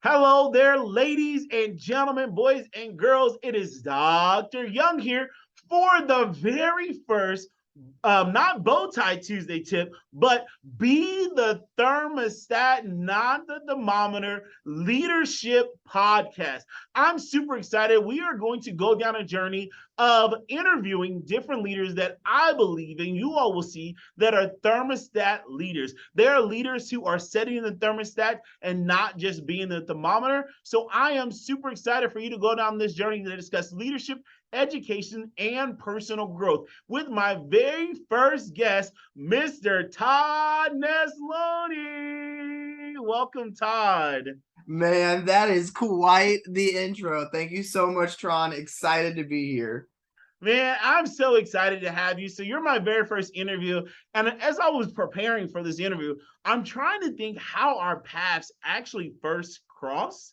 Hello there, ladies and gentlemen, boys and girls. It is Dr. Young here for the very first, not bow tie Tuesday tip, but be the thermostat, not the thermometer leadership podcast. I'm super excited. We are going to go down a journey of interviewing different leaders that I believe, and you all will see, that are thermostat leaders. They are leaders who are setting the thermostat and not just being the thermometer. So I am super excited for you to go down this journey to discuss leadership, education, and personal growth with my very first guest, Mr. Todd Nesloney. Welcome, Todd. Man, that is quite the intro. Thank you so much, Tron. Excited to be here. Man, I'm so excited to have you. So you're my very first interview. And as I was preparing for this interview, I'm trying to think how our paths actually first crossed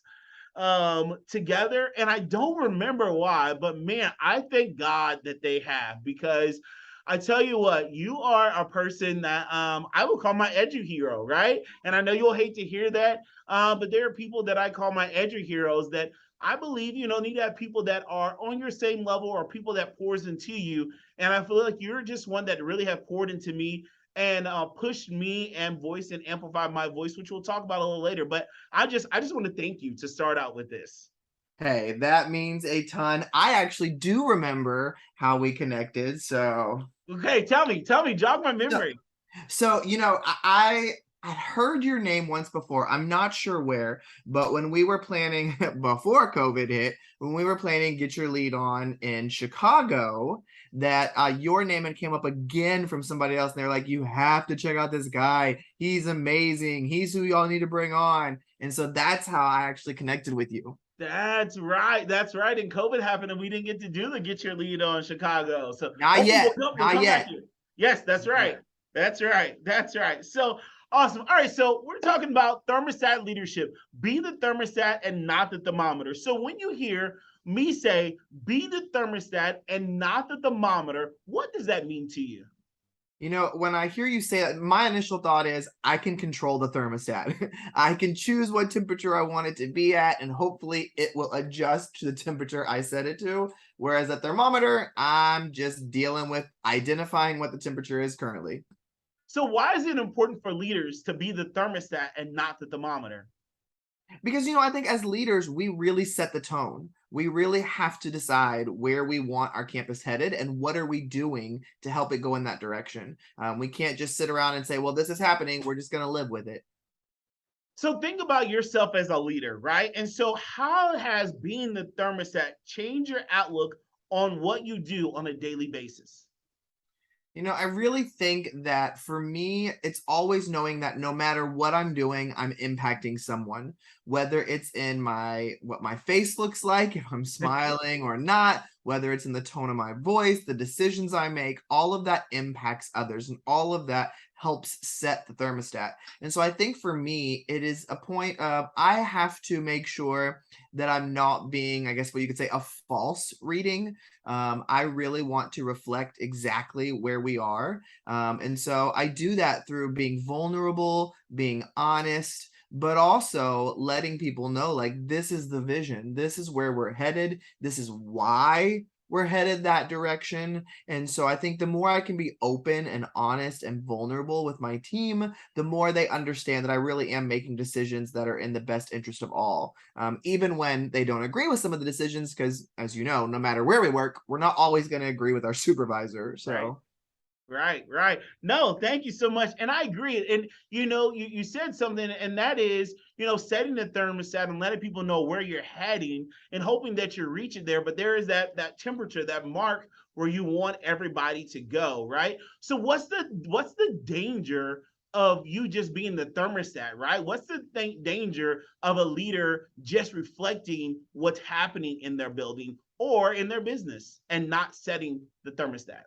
together. And I don't remember why, but man, I thank God that they have, because I tell you what, you are a person that I will call my edu hero, right? And I know you'll hate to hear that, but there are people that I call my edu heroes that I believe, need to have people that are on your same level or people that pours into you. And I feel like you're just one that really have poured into me and pushed me and voice and amplified my voice, which we'll talk about a little later. But I just want to thank you to start out with this. Hey, that means a ton. I actually do remember how we connected. Okay, tell me, jog my So, memory. I heard your name once before. I'm not sure where, but when we were planning before COVID hit, when we were planning Get Your Lead On in Chicago, that your name had came up again from somebody else, and they're like, "You have to check out this guy. He's amazing. He's who y'all need to bring on." And so that's how I actually connected with you. That's right. That's right. And COVID happened and we didn't get to do the Get Your Lead On Chicago. So Not hopefully yet. we'll Not come back yet. here. Yes, that's right. Yeah. That's right. That's right. So awesome. All right. So we're talking about thermostat leadership. Be the thermostat and not the thermometer. So when you hear me say be the thermostat and not the thermometer, what does that mean to you? When I hear you say that, my initial thought is I can control the thermostat. I can choose what temperature I want it to be at, and hopefully it will adjust to the temperature I set it to. Whereas a thermometer, I'm just dealing with identifying what the temperature is currently. So why is it important for leaders to be the thermostat and not the thermometer? Because, I think as leaders, we really set the tone. We really have to decide where we want our campus headed and what are we doing to help it go in that direction. We can't just sit around and say, well, this is happening. We're just going to live with it. So think about yourself as a leader, right? And so how has being the thermostat changed your outlook on what you do on a daily basis? I really think that for me, it's always knowing that no matter what I'm doing, I'm impacting someone, whether it's in what my face looks like, if I'm smiling or not, whether it's in the tone of my voice, the decisions I make, all of that impacts others, and all of that helps set the thermostat. And so I think for me, it is a point of I have to make sure that I'm not being, I guess what you could say, a false reading. I really want to reflect exactly where we are. And so I do that through being vulnerable, being honest, but also letting people know, like, this is the vision. This is where we're headed. This is why we're headed that direction. And so I think the more I can be open and honest and vulnerable with my team, the more they understand that I really am making decisions that are in the best interest of all. Even when they don't agree with some of the decisions, because as you know, no matter where we work, we're not always going to agree with our supervisor. Right. So Right. No, thank you so much. And I agree. And you said something, and that is, setting the thermostat and letting people know where you're heading and hoping that you're reaching there. But there is that temperature, that mark where you want everybody to go, right? So what's the danger of you just being the thermostat, right? What's the danger of a leader just reflecting what's happening in their building or in their business and not setting the thermostat?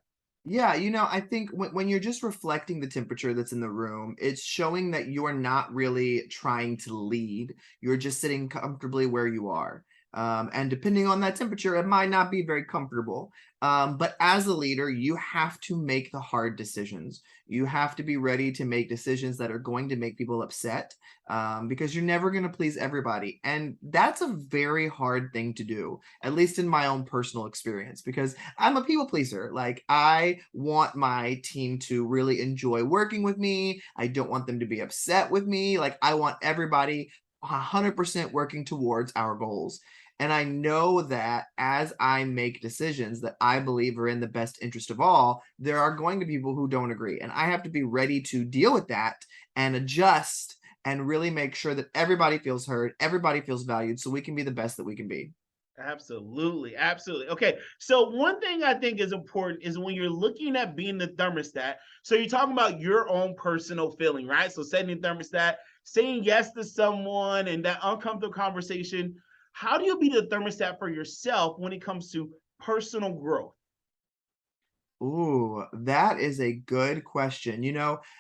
yeah, I think when you're just reflecting the temperature that's in the room, it's showing that you're not really trying to lead. You're just sitting comfortably where you are. And depending on that temperature, it might not be very comfortable. But as a leader, you have to make the hard decisions. You have to be ready to make decisions that are going to make people upset, because you're never going to please everybody. And that's a very hard thing to do, at least in my own personal experience, because I'm a people pleaser. Like, I want my team to really enjoy working with me. I don't want them to be upset with me. Like, I want everybody 100% working towards our goals. And I know that as I make decisions that I believe are in the best interest of all, there are going to be people who don't agree. And I have to be ready to deal with that and adjust and really make sure that everybody feels heard, everybody feels valued, so we can be the best that we can be. Absolutely, absolutely. Okay, so one thing I think is important is when you're looking at being the thermostat. So you're talking about your own personal feeling, right? So setting the thermostat, saying yes to someone, and that uncomfortable conversation. How do you be the thermostat for yourself when it comes to personal growth? Ooh, that is a good question.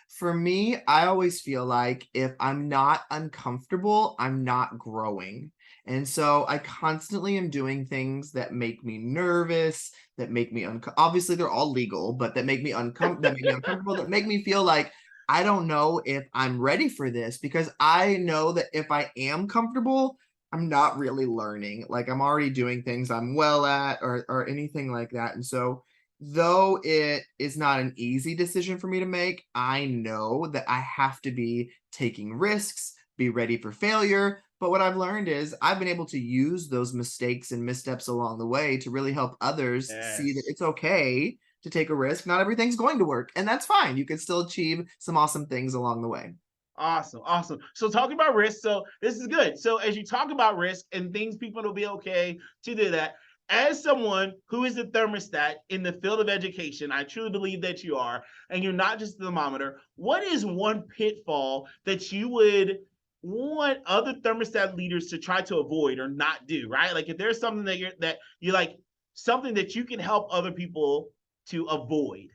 For me, I always feel like if I'm not uncomfortable, I'm not growing. And so I constantly am doing things that make me nervous, that make me obviously they're all legal, but that make me uncomfortable, that make me feel like I don't know if I'm ready for this, because I know that if I am comfortable, I'm not really learning. Like, I'm already doing things I'm well at, or anything like that. And so though it is not an easy decision for me to make, I know that I have to be taking risks, be ready for failure. But what I've learned is I've been able to use those mistakes and missteps along the way to really help others see that Yes. it's okay to take a risk. Not everything's going to work, and that's fine. You can still achieve some awesome things along the way. Awesome, awesome. So talking about risk, so this is good. So as you talk about risk and things people will be okay to do that, as someone who is a thermostat in the field of education, I truly believe that you are, and you're not just the thermometer. What is one pitfall that you would want other thermostat leaders to try to avoid or not do? Right, like if there's something that you like, something that you can help other people to avoid.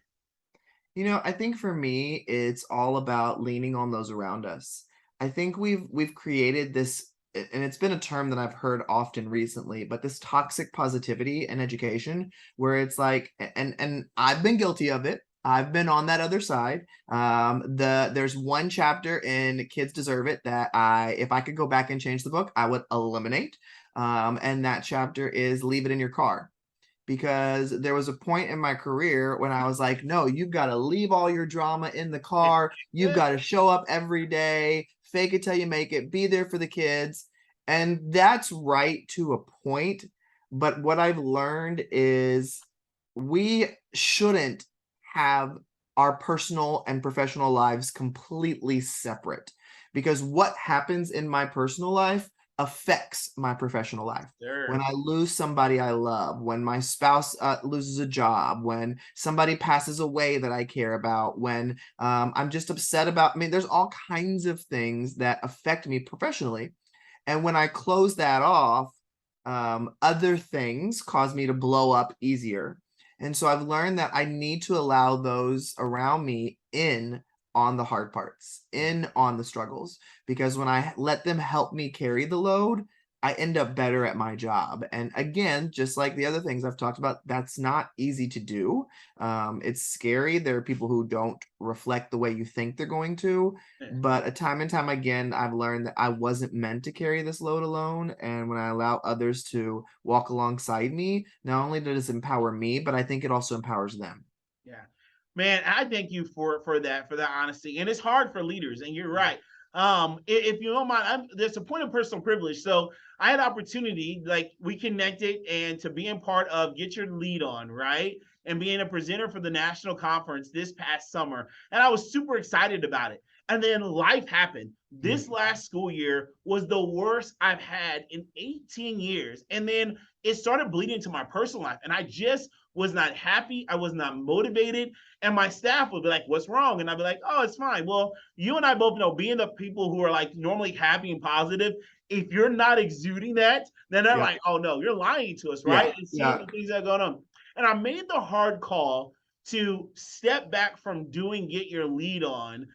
I think for me, it's all about leaning on those around us. I think we've created this, and it's been a term that I've heard often recently, but this toxic positivity in education, where it's like, and I've been guilty of it. I've been on that other side. There's one chapter in Kids Deserve It that if I could go back and change the book, I would eliminate. And that chapter is leave it in your car, because there was a point in my career when I was like, no, you've got to leave all your drama in the car. You've got to show up every day, fake it till you make it, be there for the kids. And that's right to a point. But what I've learned is we shouldn't have our personal and professional lives completely separate, because what happens in my personal life affects my professional life. When Sure. I lose somebody I love, when my spouse loses a job, when somebody passes away that I care about, when I'm just upset about, I mean, there's all kinds of things that affect me professionally. And when I close that off, other things cause me to blow up easier. And so I've learned that I need to allow those around me in on the hard parts, in on the struggles, because when I let them help me carry the load, I end up better at my job. And again, just like the other things I've talked about, that's not easy to do. It's scary. There are people who don't reflect the way you think they're going to. But a time and time again, I've learned that I wasn't meant to carry this load alone. And when I allow others to walk alongside me, not only does it empower me, but I think it also empowers them. Yeah. Man, I thank you for that honesty. And it's hard for leaders, and you're right. If you don't mind, there's a point of personal privilege. So I had opportunity, like we connected, and to being part of Get Your Lead On, right? And being a presenter for the national conference this past summer. And I was super excited about it. And then life happened. This Mm. last school year was the worst I've had in 18 years. And then it started bleeding into my personal life. And I just was not happy. I was not motivated. And my staff would be like, what's wrong? And I'd be like, oh, it's fine. Well, you and I both know, being the people who are like normally happy and positive, if you're not exuding that, then they're Yeah. like, oh no, you're lying to us, Yeah. right? And seeing Yeah. the things that are going on. And I made the hard call to step back from doing Get Your Lead On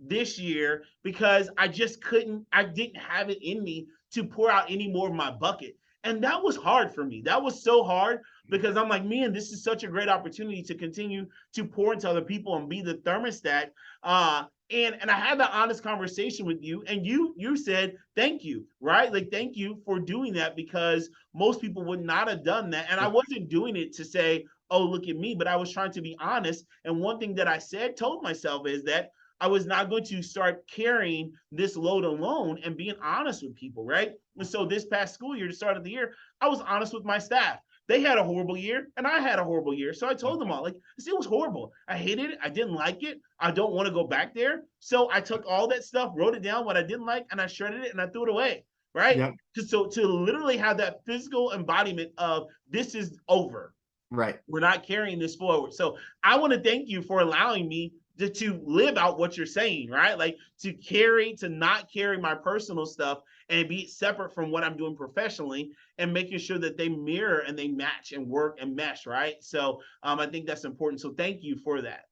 this year, because I just couldn't, I didn't have it in me to pour out any more of my bucket. And that was hard for me. That was so hard because I'm like, man, this is such a great opportunity to continue to pour into other people and be the thermostat. And I had that honest conversation with you, and you said thank you, right? Like thank you for doing that because most people would not have done that. And I Yep. wasn't doing it to say, oh, look at me, but I was trying to be honest. And one thing that I told myself is that I was not going to start carrying this load alone and being honest with people, right? And so this past school year, the start of the year, I was honest with my staff. They had a horrible year and I had a horrible year. So I told them all, like, it was horrible. I hated it. I didn't like it. I don't want to go back there. So I took all that stuff, wrote it down, what I didn't like, and I shredded it and I threw it away. Right. Yep. To literally have that physical embodiment of this is over. Right. We're not carrying this forward. So I want to thank you for allowing me to live out what you're saying, right? Like to not carry my personal stuff and be separate from what I'm doing professionally and making sure that they mirror and they match and work and mesh, right? So I think that's important. So thank you for that.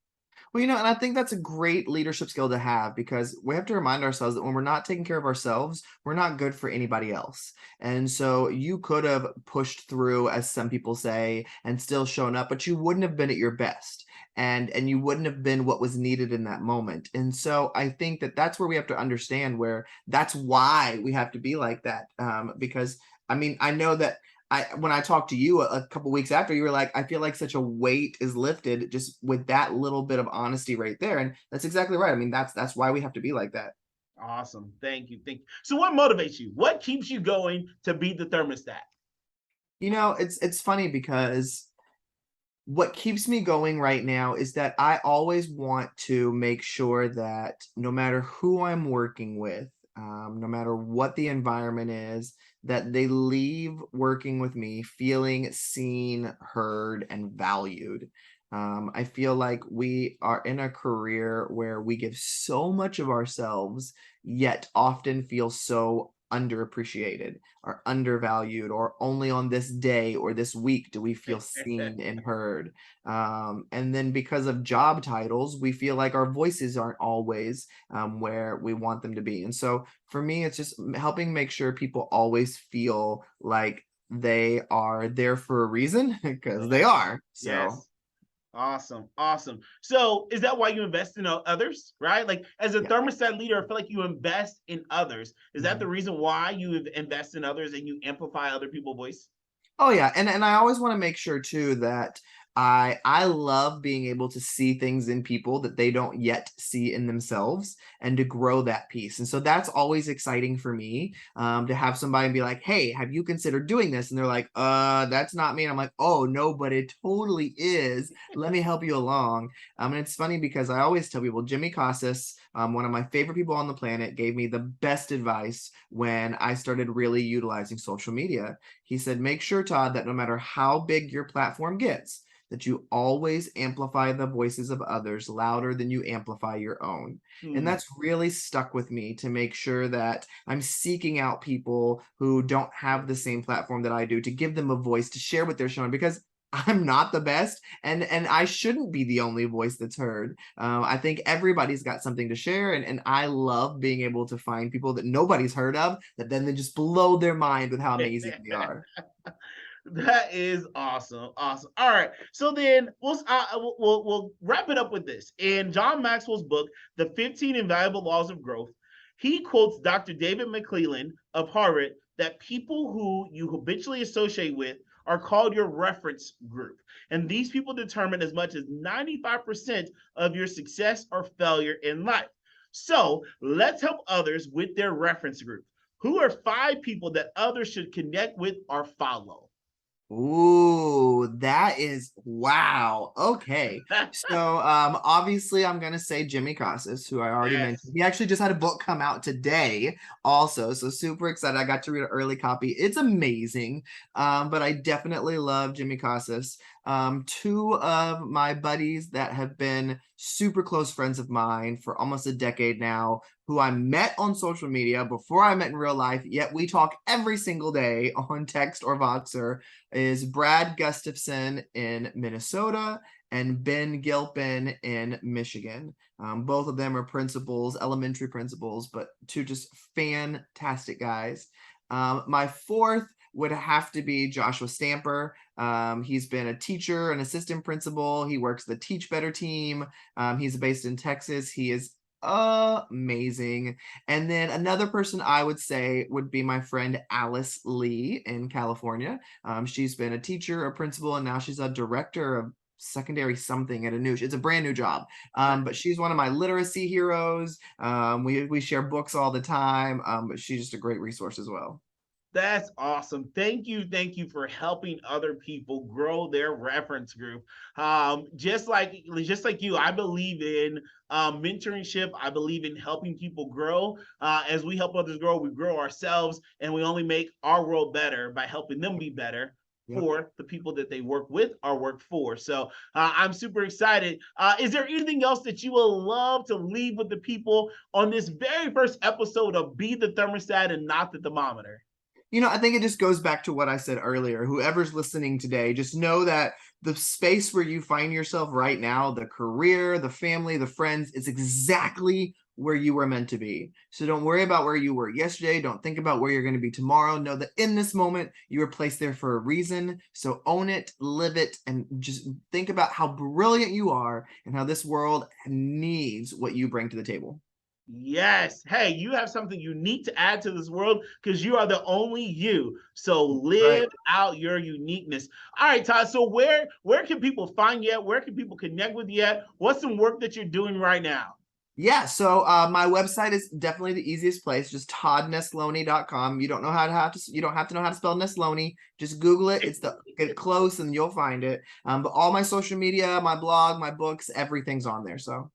Well, and I think that's a great leadership skill to have because we have to remind ourselves that when we're not taking care of ourselves, we're not good for anybody else. And so you could have pushed through, as some people say, and still shown up, but you wouldn't have been at your best. And you wouldn't have been what was needed in that moment. And so I think that that's where we have to understand where that's why we have to be like that. Because I mean, I know that when I talked to you a couple weeks after, you were like, I feel like such a weight is lifted just with that little bit of honesty right there. And that's exactly right. I mean, that's why we have to be like that. Awesome. Thank you. Thank you. So what motivates you? What keeps you going to be the thermostat? It's funny because what keeps me going right now is that I always want to make sure that no matter who I'm working with, no matter what the environment is, that they leave working with me feeling seen, heard, and valued. I feel like we are in a career where we give so much of ourselves, yet often feel so underappreciated or undervalued, or only on this day or this week do we feel seen and heard. And then because of job titles, we feel like our voices aren't always where we want them to be. And so for me, it's just helping make sure people always feel like they are there for a reason because they Yes. are. So Yes. Awesome. Awesome. So is that why you invest in others, right? Like as a yeah. thermostat leader, I feel like you invest in others. Is that the Mhm. reason why you invest in others and you amplify other people's voice? Oh yeah, and I always want to make sure too that I love being able to see things in people that they don't yet see in themselves and to grow that piece. And so that's always exciting for me, to have somebody be like, "Hey, have you considered doing this?" And they're like, that's not me." And I'm like, "Oh no, but it totally is. Let me help you along." And it's funny because I always tell people, Jimmy Casas, one of my favorite people on the planet, gave me the best advice when I started really utilizing social media. He said, make sure, Todd, that no matter how big your platform gets, that you always amplify the voices of others louder than you amplify your own. And Hmm. that's really stuck with me to make sure that I'm seeking out people who don't have the same platform that I do to give them a voice to share what they're showing because I'm not the best, and I shouldn't be the only voice that's heard. I think everybody's got something to share, and I love being able to find people that nobody's heard of that then they just blow their mind with how amazing they are. That is awesome. Awesome. All right. So then we'll wrap it up with this. In John Maxwell's book, The 15 Invaluable Laws of Growth, he quotes Dr. David McClelland of Harvard that people who you habitually associate with are called your reference group. And these people determine as much as 95% of your success or failure in life. So let's help others with their reference group. Who are 5 people that others should connect with or follow? Ooh, that is wow. Okay. So obviously I'm gonna say Jimmy Casas, who I already mentioned. Yes. He actually just had a book come out today also. So super excited. I got to read an early copy. It's amazing. But I definitely love Jimmy Casas. Two of my buddies that have been super close friends of mine for almost a decade now, who I met on social media before I met in real life, yet we talk every single day on text or Voxer, is Brad Gustafson in Minnesota and Ben Gilpin in Michigan. Both of them are principals, elementary principals, but two just fantastic guys. My fourth, would have to be Joshua Stamper. He's been a teacher, an assistant principal. He works the Teach Better team. He's based in Texas. He is amazing. And then another person I would say would be my friend Alice Lee in California. She's been a teacher, a principal, and now she's a director of secondary something at it's a brand new job. But she's one of my literacy heroes. We share books all the time, but she's just a great resource as well. That's awesome. Thank you for helping other people grow their reference group. Just like you, I believe in mentorship. I believe in helping people grow. As we help others grow, we grow ourselves, and we only make our world better by helping them be better Yep. for the people that they work with or work for. So I'm super excited. Is there anything else that you will love to leave with the people on this very first episode of Be the Thermostat and Not the Thermometer? I think it just goes back to what I said earlier. Whoever's listening today, just know that the space where you find yourself right now, the career, the family, the friends, is exactly where you were meant to be. So don't worry about where you were yesterday. Don't think about where you're going to be tomorrow. Know that in this moment, you were placed there for a reason. So own it, live it, and just think about how brilliant you are and how this world needs what you bring to the table. Yes. Hey, you have something unique to add to this world because you are the only you. So Right. live out your uniqueness. All right, Todd. So where can people find you at? Where can people connect with you at? What's some work that you're doing right now? Yeah, so my website is definitely the easiest place, just toddnesloney.com. You don't have to know how to spell Nesloney. Just Google it. It's the get close and you'll find it. But all my social media, my blog, my books, everything's on there. So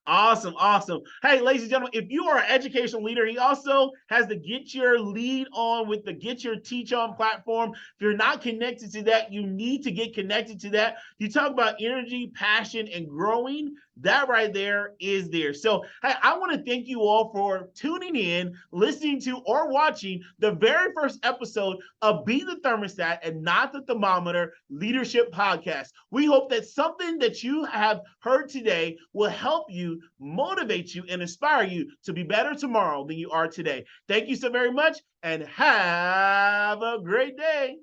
Awesome, awesome. Hey, ladies and gentlemen, if you are an educational leader, he also has the Get Your Lead On with the Get Your Teach On platform. If you're not connected to that, you need to get connected to that. You talk about energy, passion, and growing. That right there is there. So, hey, I want to thank you all for tuning in, listening to, or watching the very first episode of Be the Thermostat and Not the Thermometer Leadership Podcast. We hope that something that you have heard today will help you, motivate you, and inspire you to be better tomorrow than you are today. Thank you so very much and have a great day.